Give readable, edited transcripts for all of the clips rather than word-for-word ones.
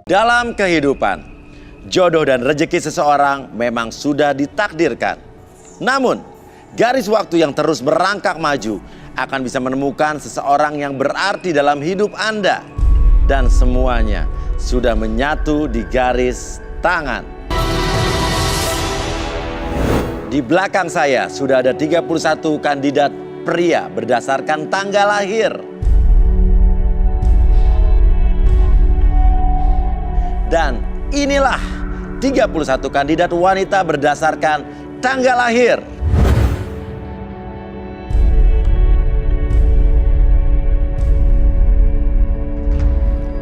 Dalam kehidupan, jodoh dan rezeki seseorang memang sudah ditakdirkan. Namun, garis waktu yang terus merangkak maju akan bisa menemukan seseorang yang berarti dalam hidup Anda. Dan semuanya sudah menyatu di garis tangan. Di belakang saya sudah ada 31 kandidat pria berdasarkan tanggal lahir. Dan inilah 31 kandidat wanita berdasarkan tanggal lahir.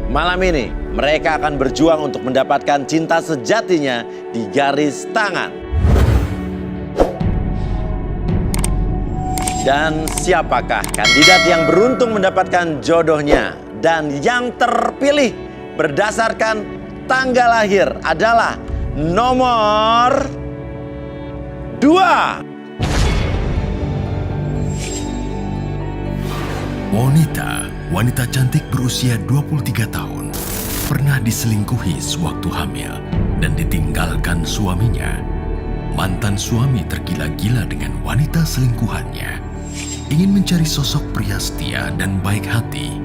Malam ini mereka akan berjuang untuk mendapatkan cinta sejatinya di garis tangan. Dan siapakah kandidat yang beruntung mendapatkan jodohnya dan yang terpilih berdasarkan tanggal lahir adalah nomor 2. Wanita cantik berusia 23 tahun. Pernah diselingkuhi sewaktu hamil dan ditinggalkan suaminya. Mantan suami tergila-gila dengan wanita selingkuhannya. Ingin mencari sosok pria setia dan baik hati.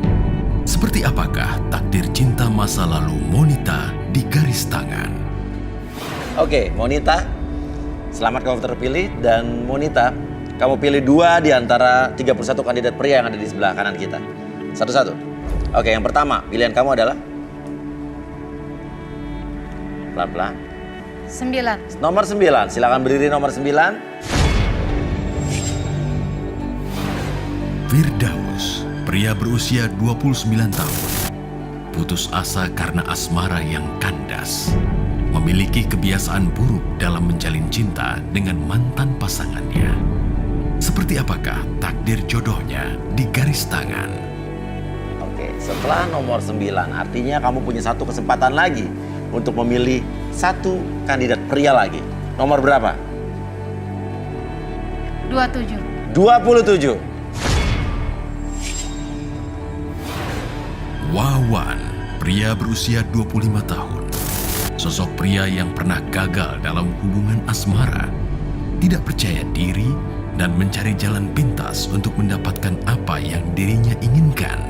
Seperti apakah takdir cinta masa lalu Monita di garis tangan? Oke, Monita, selamat kamu terpilih. Dan Monita, kamu pilih 2 di antara 31 kandidat pria yang ada di sebelah kanan kita. Satu-satu. Oke, yang pertama, pilihan kamu adalah? Pelan-pelan. 9. Nomor 9, silakan berdiri nomor 9. Firdaus, pria berusia 29 tahun. Putus asa karena asmara yang kandas. Memiliki kebiasaan buruk dalam menjalin cinta dengan mantan pasangannya. Seperti apakah takdir jodohnya di garis tangan? Oke, setelah nomor 9, artinya kamu punya satu kesempatan lagi untuk memilih satu kandidat pria lagi. Nomor berapa? 27. 27. Wawan, pria berusia 25 tahun. Sosok pria yang pernah gagal dalam hubungan asmara, tidak percaya diri, dan mencari jalan pintas untuk mendapatkan apa yang dirinya inginkan.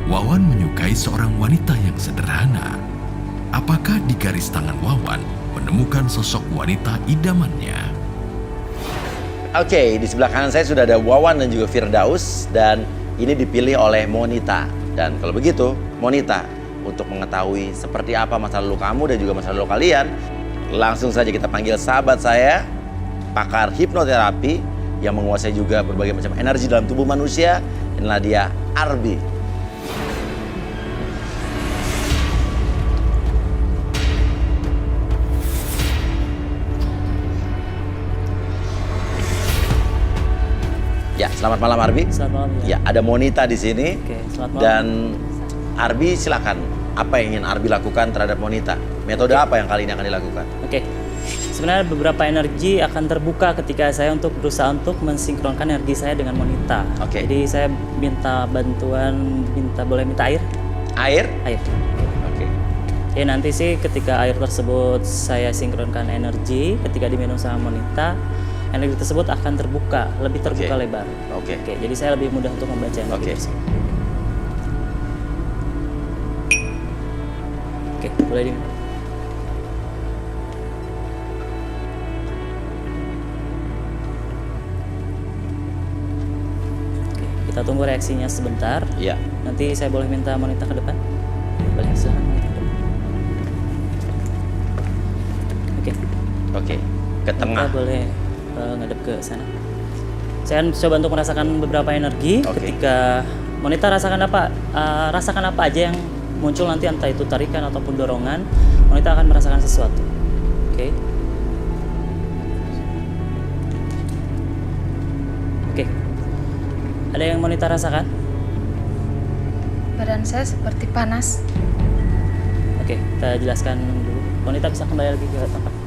Wawan menyukai seorang wanita yang sederhana. Apakah di garis tangan Wawan menemukan sosok wanita idamannya? Oke, di sebelah kanan saya sudah ada Wawan dan juga Firdaus. Dan ini dipilih oleh Monita. Dan kalau begitu, Monita, untuk mengetahui seperti apa masa lalu kamu dan juga masa lalu kalian, langsung saja kita panggil sahabat saya, pakar hipnoterapi yang menguasai juga berbagai macam energi dalam tubuh manusia. Inilah dia, Arbi. Ya, selamat malam Arbi. Selamat malam. Ya, ada Monita di sini. Oke, selamat malam. Dan Arbi, silakan. Apa yang ingin Arbi lakukan terhadap Monita? Metode apa yang kali ini akan dilakukan? Oke. Sebenarnya beberapa energi akan terbuka ketika saya berusaha untuk mensinkronkan energi saya dengan Monita. Oke. Jadi saya minta bantuan, boleh minta air? Air? Air. Oke. Ya nanti sih ketika air tersebut saya sinkronkan energi, ketika diminum sama Monita, energi tersebut akan terbuka, lebih terbuka Oke. lebar. Oke. Oke, jadi saya lebih mudah untuk membaca energi Oke. tersebut. Oke, boleh diminum. Oke, kita tunggu reaksinya sebentar. Ya. Nanti saya boleh minta Monita ke depan? Boleh, silahkan Monita ke depan. Oke, Oke. Ke Monita tengah. boleh ngadep ke sana. Saya coba untuk merasakan beberapa energi. Oke. Ketika Monita rasakan apa aja yang muncul nanti, entah itu tarikan ataupun dorongan, Monita akan merasakan sesuatu. Oke. Oke. Ada yang Monita rasakan? Badan saya seperti panas. Oke, kita jelaskan dulu. Monita bisa kembali lagi ke tempat.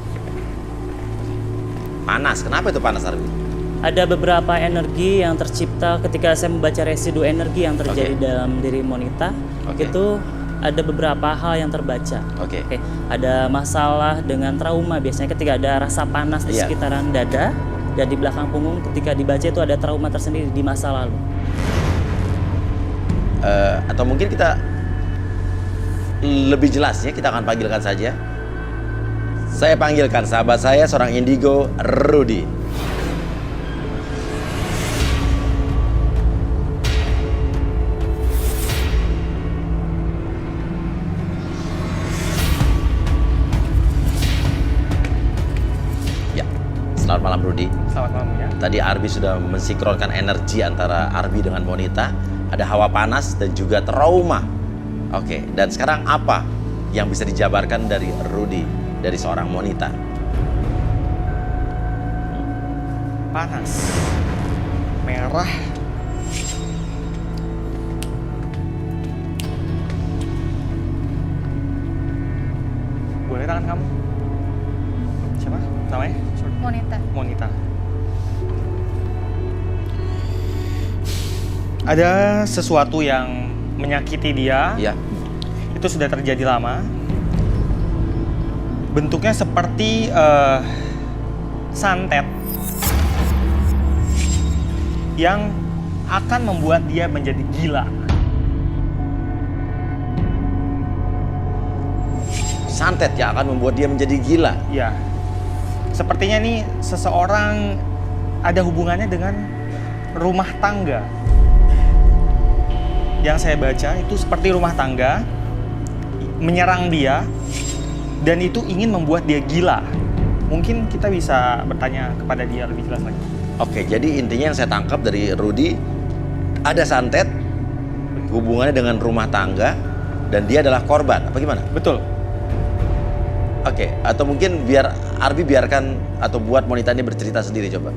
Panas. Kenapa itu panas, Arbi? Ada beberapa energi yang tercipta ketika saya membaca residu energi yang terjadi Oke. dalam diri Monita. Oke. Itu ada beberapa hal yang terbaca. Oke. Oke, ada masalah dengan trauma biasanya ketika ada rasa panas di Iya. sekitaran dada dan di belakang punggung ketika dibaca itu ada trauma tersendiri di masa lalu. Atau mungkin kita lebih jelasnya kita akan panggilkan saja. Saya panggilkan sahabat saya seorang indigo, Rudy. Ya, selamat malam Rudy. Selamat malam ya. Tadi Arbi sudah mensinkronkan energi antara Arbi dengan Monita. Ada hawa panas dan juga trauma. Oke, dan sekarang apa yang bisa dijabarkan dari Rudy, dari seorang Monita? Panas. Merah. Boleh tangan kamu? Siapa namanya? Sorry. Monita. Monita. Ada sesuatu yang menyakiti dia. Ya, Itu sudah terjadi lama. Bentuknya seperti santet yang akan membuat dia menjadi gila. santet yang akan membuat dia menjadi gila. Ya, sepertinya nih seseorang ada hubungannya dengan rumah tangga. Yang saya baca itu seperti rumah tangga menyerang dia dan itu ingin membuat dia gila. Mungkin kita bisa bertanya kepada dia lebih jelas lagi. Oke, jadi intinya yang saya tangkap dari Rudy, ada santet hubungannya dengan rumah tangga dan dia adalah korban. Apa gimana? Betul. Oke, atau mungkin biar Arbi biarkan atau buat Monita ini bercerita sendiri coba.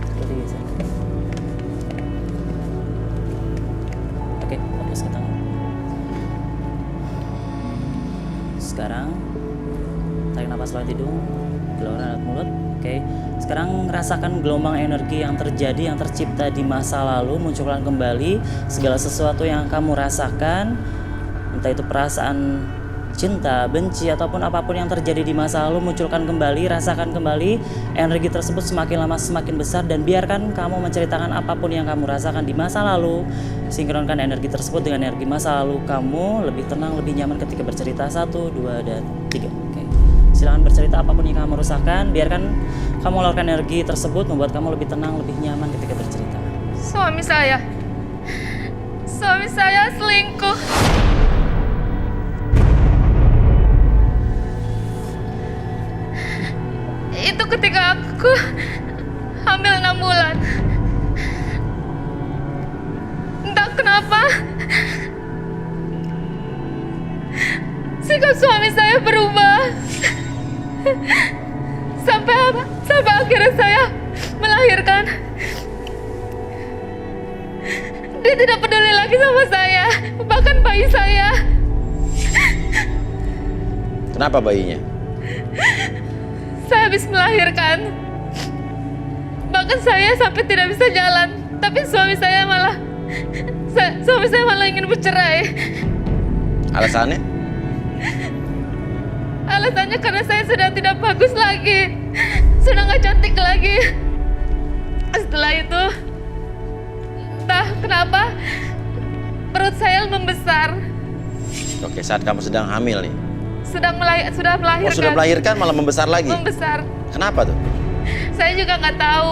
Seperti biasa. Oke, fokus ke tangan. Sekarang tarik nafas lewat hidung, keluar lewat mulut. Oke. Sekarang rasakan gelombang energi yang terjadi, yang tercipta di masa lalu, munculkan kembali segala sesuatu yang kamu rasakan, entah itu perasaan cinta, benci, ataupun apapun yang terjadi di masa lalu, munculkan kembali, rasakan kembali energi tersebut semakin lama semakin besar, dan biarkan kamu menceritakan apapun yang kamu rasakan di masa lalu. Sinkronkan energi tersebut dengan energi masa lalu kamu, lebih tenang, lebih nyaman ketika bercerita. 1, 2, dan 3. Oke. Silakan bercerita apapun yang kamu rasakan, biarkan kamu mengeluarkan energi tersebut membuat kamu lebih tenang, lebih nyaman ketika bercerita. Suami saya selingkuh. Itu ketika aku hamil 6 bulan. Entah kenapa sikap suami saya berubah. Sampai akhirnya saya melahirkan. Dia tidak peduli lagi sama saya, bahkan bayi saya. Kenapa bayinya? Saya habis melahirkan. Bahkan saya sampai tidak bisa jalan, tapi suami saya malah ingin bercerai. Alasannya? Alasannya karena saya sudah tidak bagus lagi, sudah nggak cantik lagi. Setelah itu, entah kenapa perut saya membesar. Oke, saat kamu sedang hamil nih. Sudah melahirkan. Oh, sudah melahirkan malah membesar lagi? Membesar. Kenapa tuh? Saya juga nggak tahu.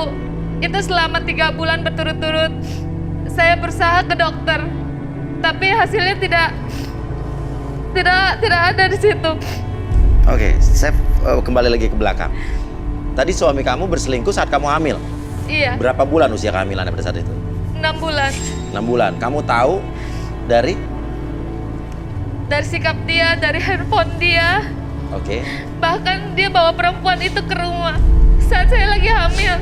Itu selama 3 bulan berturut-turut. Saya berusaha ke dokter, tapi hasilnya tidak ada di situ. Oke, saya kembali lagi ke belakang. Tadi suami kamu berselingkuh saat kamu hamil. Iya. Berapa bulan usia kehamilannya pada saat itu? 6 bulan. 6 bulan. Kamu tahu dari? Dari sikap dia, dari handphone dia. Oke. Bahkan dia bawa perempuan itu ke rumah saat saya lagi hamil.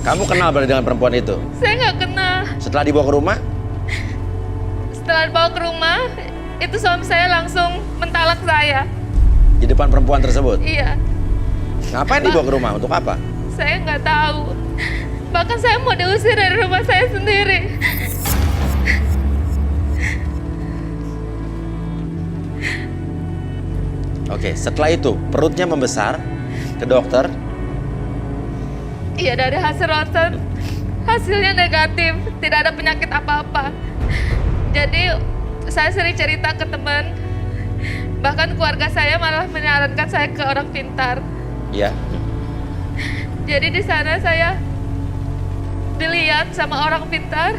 Kamu kenal berarti dengan perempuan itu? Saya nggak kenal. Setelah dibawa ke rumah? Setelah dibawa ke rumah, itu suami saya langsung mentalak saya. Di depan perempuan tersebut? Iya. Ngapain dibawa ke rumah? Untuk apa? Saya nggak tahu. Bahkan saya mau diusir dari rumah saya sendiri. Oke, setelah itu perutnya membesar ke dokter. Iya, dari hasil ronsen hasilnya negatif, tidak ada penyakit apa-apa. Jadi saya sering cerita ke teman, bahkan keluarga saya malah menyarankan saya ke orang pintar. Ya. Jadi di sana saya dilihat sama orang pintar,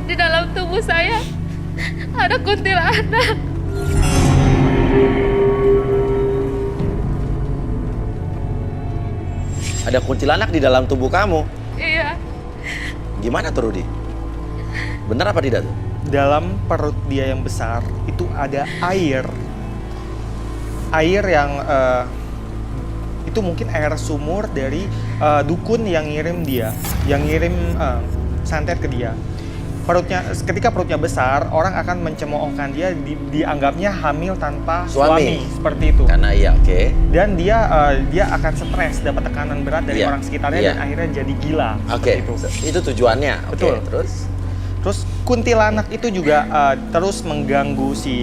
di dalam tubuh saya ada kuntilanak. Ada kuntilanak di dalam tubuh kamu. Iya. Gimana tuh Rudi? Benar apa tidak tuh? Dalam perut dia yang besar itu ada air. Air yang itu mungkin air sumur dari dukun yang ngirim dia, yang ngirim santet ke dia. Ketika perutnya besar, orang akan mencemoohkan dia, dianggapnya hamil tanpa suami seperti itu. Karena iya, oke. Dan dia akan stres, dapat tekanan berat dari Iya, orang sekitarnya iya. dan akhirnya jadi gila. Oke, seperti itu tujuannya. Oke, Betul. Terus kuntilanak itu juga terus mengganggu si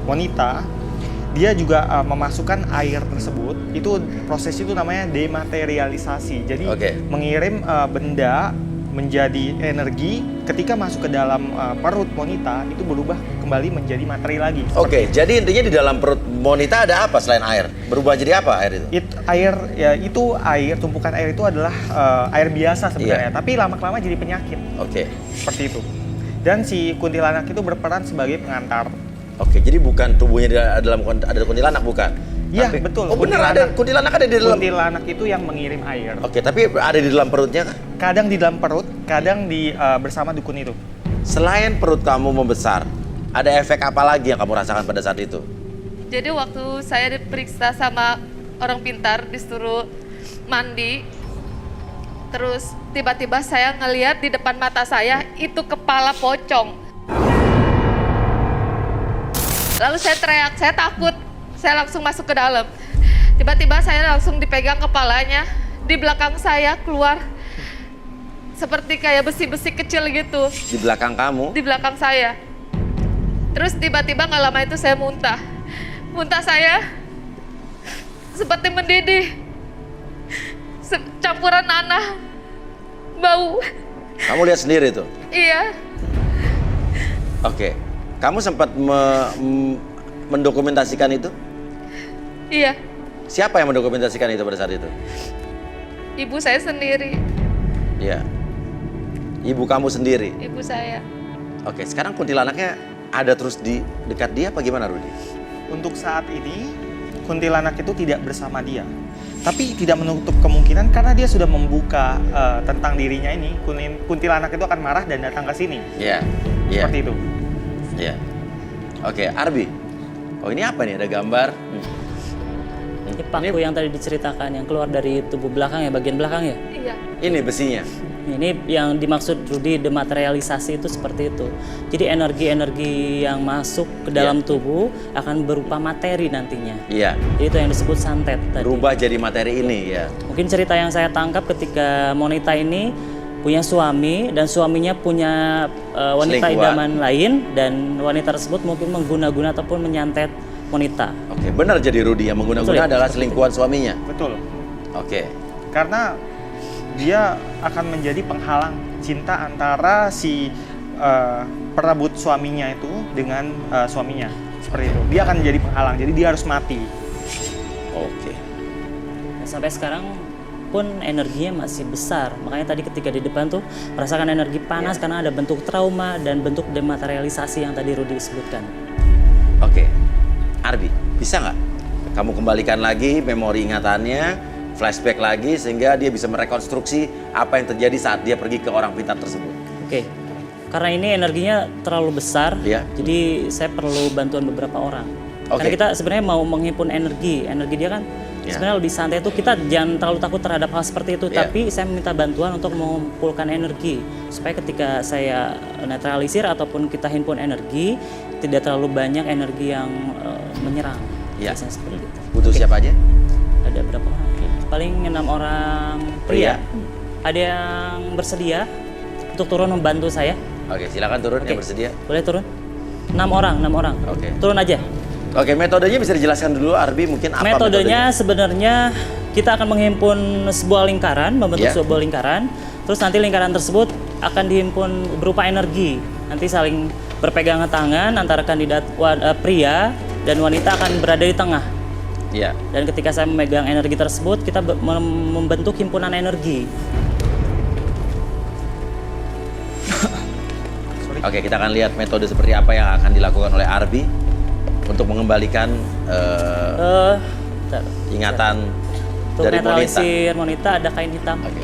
wanita. Dia juga memasukkan air tersebut. Itu proses itu namanya dematerialisasi. Jadi mengirim benda menjadi energi, ketika masuk ke dalam perut wanita itu berubah kembali menjadi materi lagi. Oke, jadi intinya di dalam perut wanita ada apa selain air? Berubah jadi apa air itu? Tumpukan air itu adalah air biasa sebenarnya, tapi lama-kelamaan jadi penyakit. Oke. Seperti itu. Dan si kuntilanak itu berperan sebagai pengantar. Oke, jadi bukan tubuhnya ada kuntilanak, bukan? Iya, Tapi- betul. Oh benar, ada kuntilanak ada di dalam. Kuntilanak itu yang mengirim air. Oke, tapi ada di dalam perutnya kah? Kadang di dalam perut, kadang bersama dukun itu. Selain perut kamu membesar, ada efek apa lagi yang kamu rasakan pada saat itu? Jadi waktu saya diperiksa sama orang pintar, disuruh mandi, terus tiba-tiba saya ngelihat di depan mata saya itu kepala pocong. Lalu saya teriak, saya takut, saya langsung masuk ke dalam. Tiba-tiba saya langsung dipegang kepalanya, di belakang saya keluar seperti kayak besi-besi kecil gitu. Di belakang kamu? Di belakang saya. Terus tiba-tiba nggak lama itu saya muntah. Muntah saya seperti mendidih. Campuran nanah, bau. Kamu lihat sendiri tuh? Iya, Oke. Kamu sempat mendokumentasikan itu? iya. Siapa yang mendokumentasikan itu pada saat itu? Ibu saya sendiri, Iya. Ibu kamu sendiri? ibu saya. Oke, sekarang kuntilanaknya ada terus di dekat dia apa gimana, Rudi? Untuk saat ini, kuntilanak itu tidak bersama dia. Tapi tidak menutup kemungkinan karena dia sudah membuka tentang dirinya ini, kuntilanak itu akan marah dan datang ke sini. Iya. Iya. Seperti itu. Iya. Oke, Arbi. Oh, ini apa nih? Ada gambar. Ini paku yang tadi diceritakan yang keluar dari tubuh belakang ya, bagian belakang ya. Iya. Ini besinya. Ini yang dimaksud Rudi dematerialisasi itu seperti itu. Jadi energi-energi yang masuk ke dalam tubuh akan berupa materi nantinya. Iya. Jadi itu yang disebut santet tadi. Berubah jadi materi ini ya. Mungkin cerita yang saya tangkap ketika Monita ini punya suami dan suaminya punya wanita Selingkuhan. idaman lain dan wanita tersebut mungkin mengguna-guna ataupun menyantet Monita. Oke, benar jadi Rudi yang mengguna-guna Betul ya? adalah selingkuhan suaminya. Betul. Oke. Karena dia akan menjadi penghalang cinta antara si perebut suaminya itu dengan suaminya. Seperti itu. Dia akan menjadi penghalang. Jadi dia harus mati. Oke. Dan sampai sekarang pun energinya masih besar. Makanya tadi ketika di depan tuh merasakan energi panas karena ada bentuk trauma dan bentuk dematerialisasi yang tadi Rudi sebutkan. Oke. Arbi, bisa nggak kamu kembalikan lagi memori ingatannya, flashback lagi sehingga dia bisa merekonstruksi apa yang terjadi saat dia pergi ke orang pintar tersebut? Oke. Karena ini energinya terlalu besar, Iya. jadi saya perlu bantuan beberapa orang. Oke. Karena kita sebenarnya mau menghimpun energi dia kan Iya. sebenarnya lebih santai itu kita jangan terlalu takut terhadap hal seperti itu. Iya. Tapi saya meminta bantuan untuk mengumpulkan energi supaya ketika saya netralisir ataupun kita himpun energi tidak terlalu banyak energi yang menyerang. Iya. Biasanya seperti itu. Butuh siapa aja? Ada berapa orang? Paling 6 orang pria. Ada yang bersedia untuk turun membantu saya? Oke, silakan turun Oke. yang bersedia. Boleh turun? 6 orang. Oke. Turun aja. Oke, metodenya bisa dijelaskan dulu Arbi mungkin apa Metodenya sebenarnya kita akan menghimpun sebuah lingkaran, membentuk Ya. sebuah lingkaran. Terus nanti lingkaran tersebut akan dihimpun berupa energi. Nanti saling berpegangan tangan antara kandidat pria dan wanita akan berada di tengah. Iya. Dan ketika saya memegang energi tersebut, kita membentuk himpunan energi. Oke, kita akan lihat metode seperti apa yang akan dilakukan oleh Arbi untuk mengembalikan Bentar. ingatan Untuk dari Monita. netralisir Monita ada kain hitam. Oke.